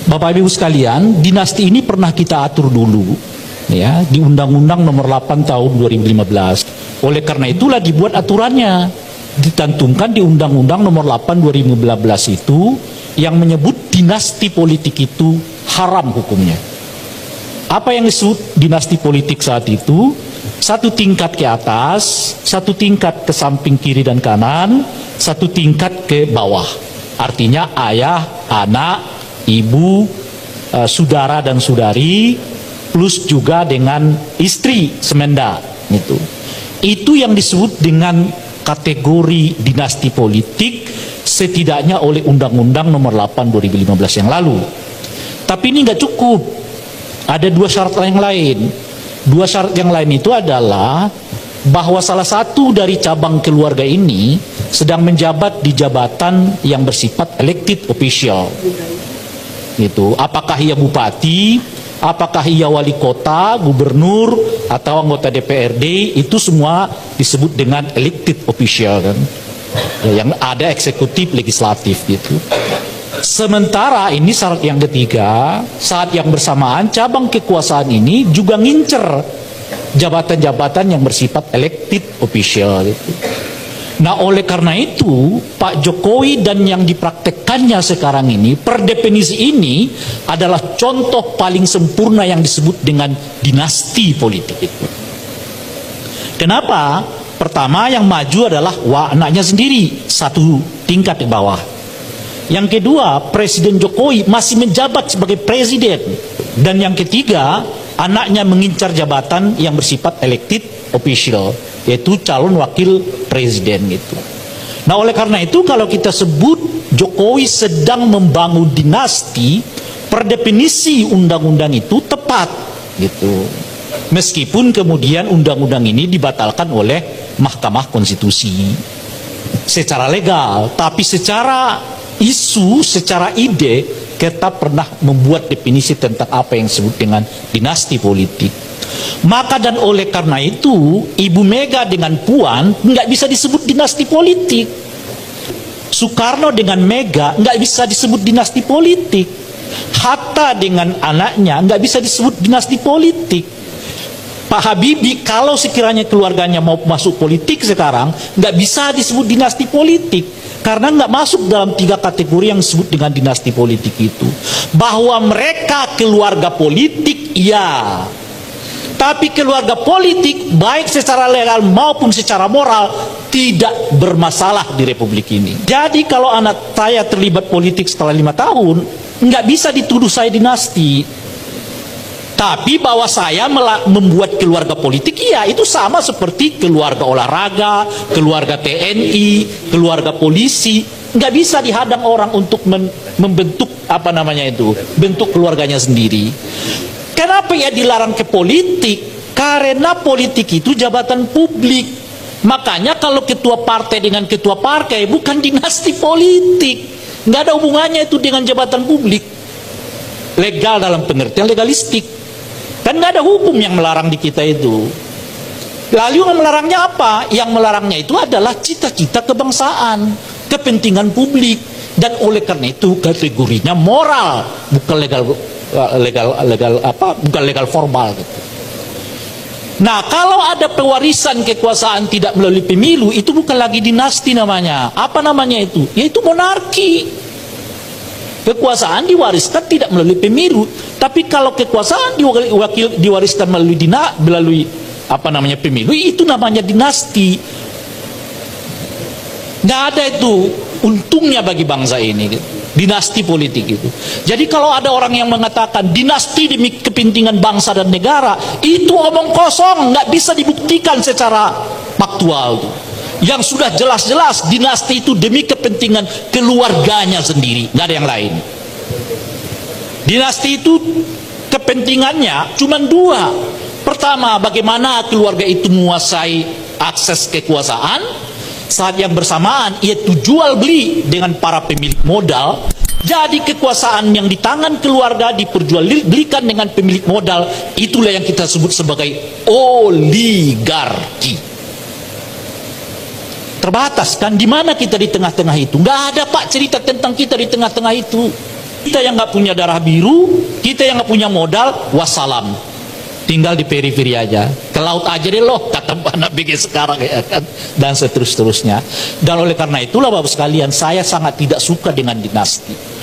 Bapak Ibu sekalian, dinasti ini pernah kita atur dulu ya di Undang-Undang Nomor 8 Tahun 2015. Oleh karena itulah dibuat aturannya, dicantumkan di Undang-Undang Nomor 8 2015 itu yang menyebut dinasti politik itu haram hukumnya. Apa yang disebut dinasti politik saat itu? Satu tingkat ke atas, satu tingkat ke samping kiri dan kanan, satu tingkat ke bawah. Artinya ayah, anak, ibu, saudara dan saudari, plus juga dengan istri semenda. Itu yang disebut dengan kategori dinasti politik setidaknya oleh Undang-Undang Nomor 8 2015 yang lalu. Tapi ini nggak cukup. Ada dua syarat yang lain. Dua syarat yang lain itu adalah bahwa salah satu dari cabang keluarga ini sedang menjabat di jabatan yang bersifat elected official. Gitu. Apakah ia bupati, apakah ia wali kota, gubernur, atau anggota DPRD, itu semua disebut dengan elected official kan. Yang ada eksekutif, legislatif gitu. Sementara ini syarat yang ketiga, saat yang bersamaan cabang kekuasaan ini juga ngincer jabatan-jabatan yang bersifat elected official gitu. Nah oleh karena itu Pak Jokowi dan yang dipraktekkannya sekarang ini per definisi ini adalah contoh paling sempurna yang disebut dengan dinasti politik itu. Kenapa? Pertama yang maju adalah anaknya sendiri, satu tingkat di bawah. Yang kedua, Presiden Jokowi masih menjabat sebagai presiden. Dan yang ketiga, anaknya mengincar jabatan yang bersifat elected official, yaitu calon wakil presiden gitu. Nah oleh karena itu kalau kita sebut Jokowi sedang membangun dinasti, per definisi undang-undang itu tepat gitu. Meskipun kemudian undang-undang ini dibatalkan oleh Mahkamah Konstitusi secara legal, tapi secara isu, secara ide kita pernah membuat definisi tentang apa yang disebut dengan dinasti politik. Maka dan oleh karena itu Ibu Mega dengan Puan nggak bisa disebut dinasti politik. Soekarno dengan Mega nggak bisa disebut dinasti politik. Hatta dengan anaknya nggak bisa disebut dinasti politik. Pak Habibie kalau sekiranya keluarganya mau masuk politik sekarang nggak bisa disebut dinasti politik karena nggak masuk dalam tiga kategori yang disebut dengan dinasti politik itu. Bahwa mereka keluarga politik ya, tapi keluarga politik baik secara legal maupun secara moral tidak bermasalah di Republik ini. Jadi kalau anak saya terlibat politik setelah 5 tahun nggak bisa dituduh saya dinasti. Tapi bahwa saya membuat keluarga politik, iya itu sama seperti keluarga olahraga, keluarga TNI, keluarga polisi. Nggak bisa dihadang orang untuk membentuk bentuk keluarganya sendiri. Kenapa ya dilarang ke politik? Karena politik itu jabatan publik. Makanya kalau ketua partai dengan ketua partai bukan dinasti politik. Nggak ada hubungannya itu dengan jabatan publik. Legal dalam pengertian legalistik. Kan nggak ada hukum yang melarang di kita itu. Lalu yang melarangnya apa? Yang melarangnya itu adalah cita-cita kebangsaan, kepentingan publik, dan oleh karena itu kategorinya moral, bukan bukan legal formal. Gitu. Nah kalau ada pewarisan kekuasaan tidak melalui pemilu, itu bukan lagi dinasti namanya. Apa namanya itu? Yaitu monarki. Kekuasaan diwariskan tidak melalui pemilu, tapi kalau kekuasaan diwariskan melalui pemilu, itu namanya dinasti. Nggak ada itu untungnya bagi bangsa ini, dinasti politik itu. Jadi kalau ada orang yang mengatakan dinasti demi kepentingan bangsa dan negara, itu omong kosong, nggak bisa dibuktikan secara faktual. Yang sudah jelas-jelas dinasti itu demi kepentingan keluarganya sendiri, nggak ada yang lain. Dinasti itu kepentingannya cuma dua. Pertama, bagaimana keluarga itu menguasai akses kekuasaan. Saat yang bersamaan yaitu jual beli dengan para pemilik modal. Jadi kekuasaan yang di tangan keluarga diperjualbelikan dengan pemilik modal. Itulah yang kita sebut sebagai oligarki. Terbatas kan, di mana kita di tengah-tengah itu? Nggak ada Pak cerita tentang kita di tengah-tengah itu. Kita yang nggak punya darah biru, kita yang nggak punya modal, wassalam. Tinggal di periferi aja, ke laut aja deh loh, kata anak BG sekarang ya kan, dan seterusnya. Dan oleh karena itulah Bapak sekalian, saya sangat tidak suka dengan dinasti.